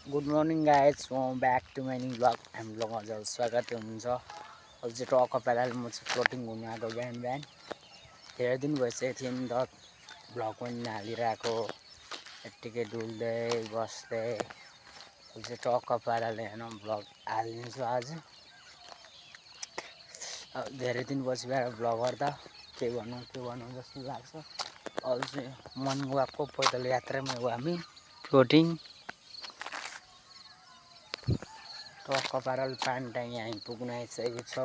Good morning guys, back to my new blog. हाम्रो ब्लगमा हजुर स्वागत हुनुहुन्छ। अहिले चाहिँ टक्क पाराले म चाहिँ फ्लोटिङ घुम्नु आएको बिहान बिहान। धेरै दिन भइसकेको थियो नि त ब्लग पनि हालिरहेको, यत्तिकै डुल्दै बस्दै। अहिले चाहिँ टक्क पाराले होइन ब्लग हालिदिन्छु आज। अब धेरै दिन पछि भएर ब्लग गर्दा के भनौँ जस्तो लाग्छ। अहिले चाहिँ मर्निङ वाकको पैदल यात्रामा हो हामी फ्लोटिङ। टक्क पाराले पानी ट्याङ्की हामी पुग्न आइसकेको छ।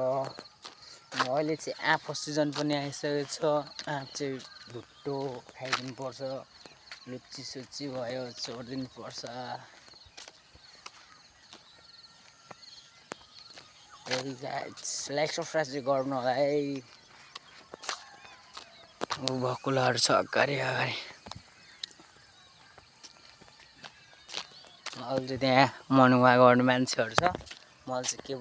अहिले चाहिँ आँपको सिजन पनि आइसकेको छ। आँप चाहिँ भुट्टो खाइदिनु पर्छ, लुच्ची सुच्ची भयो छोडिदिनु पर्छ। लाइक सब्सक्राइब चाहिँ गर्नु होला है। भकुलाहरू छ अगाडि अगाडि। अहिले चाहिँ त्यहाँ मर्निङ वाक गर्ने मान्छेहरू छ। मलाई चाहिँ के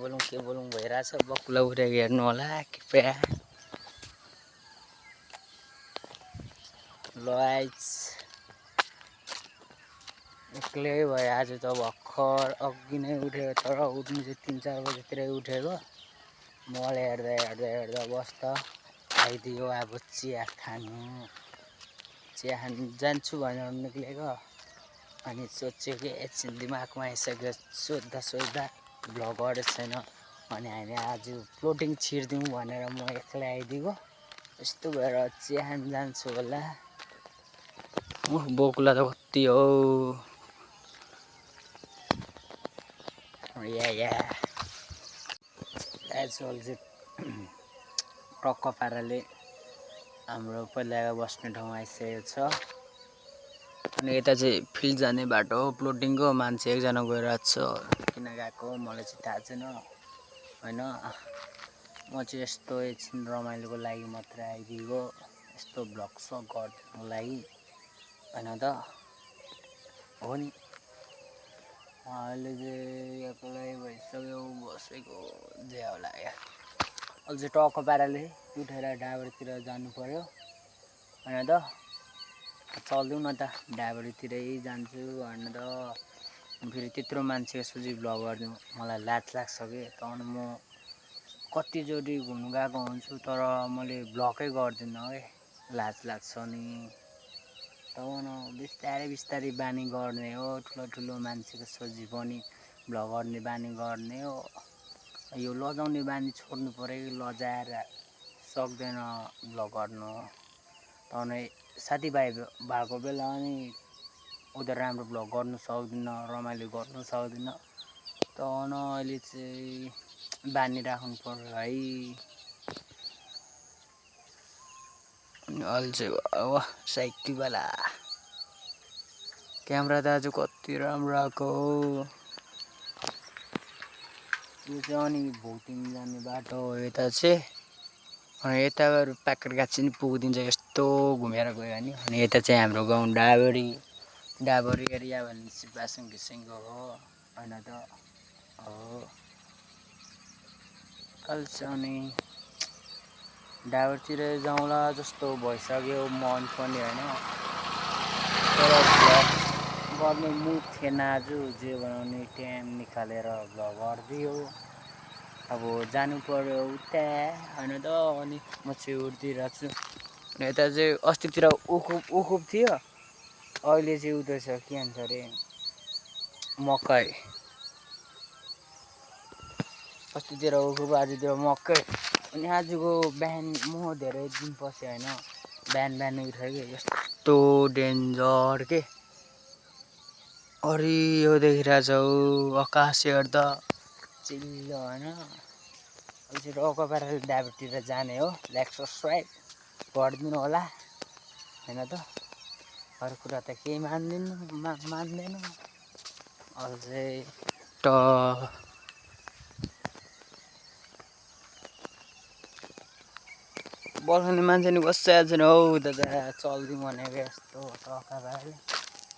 बोलौँ भइरहेछ। बकुला उठेको हेर्नु होला कृपया। लाइट्स एक्लै भयो आज त भर्खर अघि नै उठेको, तर उठ्नु चाहिँ 3-4 बजीतिरै उठेको। मोबाइल हेर्दा बस्दा आइदियो अब चिया खानु जान्छु भनेर निक्लेको। अनि सोच्यो कि एकछिन दिमागमा आइसक्यो सोच्दा भ्लग गरेको छैन। अनि हामी आज फ्लोटिङ छिर्दिउँ भनेर म एक्लै आइदिएको। यस्तो भएर चिया खान जान्छु होला। बोकुला त कति हो चाहिँ टक्क पाराले हाम्रो पहिला बस्ने ठाउँ आइसकेको छ। अनि यता चाहिँ फिल्ड जाने बाटो हो फ्लोटिङको। मान्छे एकजना गइरहेको छ, किन गएको मलाई चाहिँ थाहा छैन होइन। म चाहिँ यस्तो एकछिन रमाइलोको लागि मात्रै आइदिएको, यस्तो भ्लग सग गर्नुको लागि होइन त हो नि। अहिले चाहिँ एक्लै भइसक्यो बसेको ज्याउ लाग्यो। अहिले चाहिँ टक्क पाराले उठेर ढाबातिर जानु पर्यो होइन त। चल्दिउँ न त ढाबारीतिरै जान्छु होइन त। फेरि त्यत्रो मान्छे यसपछि भ्लग गरिदिउँ मलाई लाज लाग्छ कि। तर म कतिचोटि घुम्नु गएको हुन्छु, तर मैले भ्लगै गर्दिनँ है, लाज लाग्छ नि। तब बिस्तारै बानी गर्ने हो। ठुलो मान्छेको सोझी पनि भ्लग गर्ने बानी गर्ने हो। यो लजाउने बानी छोड्नु पऱ्यो। लजाएर सक्दैन भ्लग गर्नु। तर साथीभाइ भएको बेला अनि उनीहरू राम्रो भ्लग गर्नु सक्दिनँ, रमाइलो गर्नु सक्दिनँ। तर अहिले चाहिँ बानी राख्नु पर्यो है। अनि अहिले चाहिँ अब साइकलवाला क्यामेरा त आज कति राम्रो आएको हो। यो चाहिँ अनि भोटिङ जाने बाटो हो यता चाहिँ। अनि यता पाकरगाछी नि पुगिदिन्छ यस्तो घुमेर गयो भने। अनि यता चाहिँ हाम्रो गाउँ डाबरी एरिया भनेपछि बासङ घिसिङको हो होइन त हो। अहिले चाहिँ अनि डाबरतिर जाउँला जस्तो भइसक्यो मन पनि होइन। तर भ्लग गर्ने मुड थिएन आज, जे बनाउने टाइम निकालेर भ्लग गरिदियो। अब जानु पर्यो उता होइन त। अनि म चाहिँ उठिदिइरहेको छु। यता चाहिँ अस्तितिर उखुप थियो, अहिले चाहिँ उठेछ के भन्छ अरे मकै। अस्तितिर उखुप, आजतिर मकै। अनि आजको बिहान म धेरै दिन पछि होइन बिहान उठेको यस्तो डेन्जर के हरियो देखिरहेछ आकाश हेर्दा चिल्लो होइन। अहिले चाहिँ टक्क पाराले डाबरतिर जाने हो। लाइक सब्सक्राइब गरिदिनु होला होइन त। अरू कुरा त केही मान्दैन। अहिले चाहिँ बस्ने मान्छे नि बसिरहेको छैन हौ दादा। चल्दिउँ भनेको यस्तो टक्क पाराले।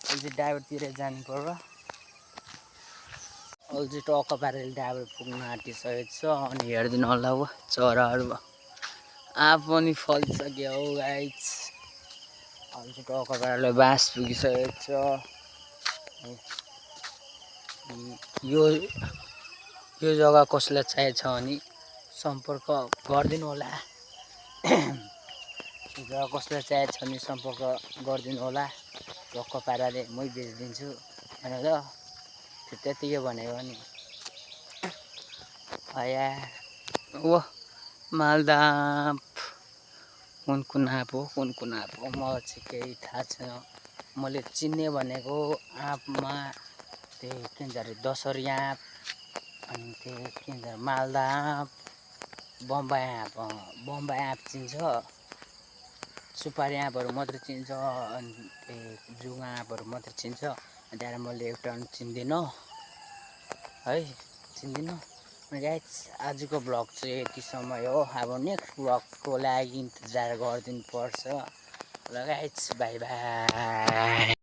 अहिले चाहिँ डाबरतिर जानु पर्यो। अहिले चाहिँ टक्क पाराले डाबर पुग्न आँटिसकेको छ। अनि हेरिदिनु होला हो चराहरू आँप पनि फलिसक्यो हौ गाइज। अहिले चाहिँ टक्क पाराले बाँस पुगिसकेको छ। यो यो जग्गा कसैलाई चाहिएको छ भने सम्पर्क गरिदिनु होला। यो जग्गा कसैलाई चाहिएको छ भने सम्पर्क गरिदिनु होला। रक्क पाराले मै बेचिदिन्छु भनेर त्यतिकै भनेको नि। आया ओ मालदा कुन आँप हो मलाई चाहिँ केही थाहा छैन। मैले चिन्ने भनेको आँपमा त्यही के भन्छ अरे दशहरी आँप, अनि त्यही के भन्छ मालदा आँप, बम्बई आँप चिन्छ, सुपारी आँपहरू मात्रै चिन्छ, अनि त्यही जुङ्गा आँपहरू मात्रै चिन्छ। त्यहाँबाट मैले एउटा पनि चिन्दिनँ है, चिन्दिनँ। गाइस आजको ब्लग चाहिँ यतिसम्म हो। अब नेक्स्ट ब्लगको लागि इन्तजार गरिदिनु पर्छ ल गाइस, बाई बाई।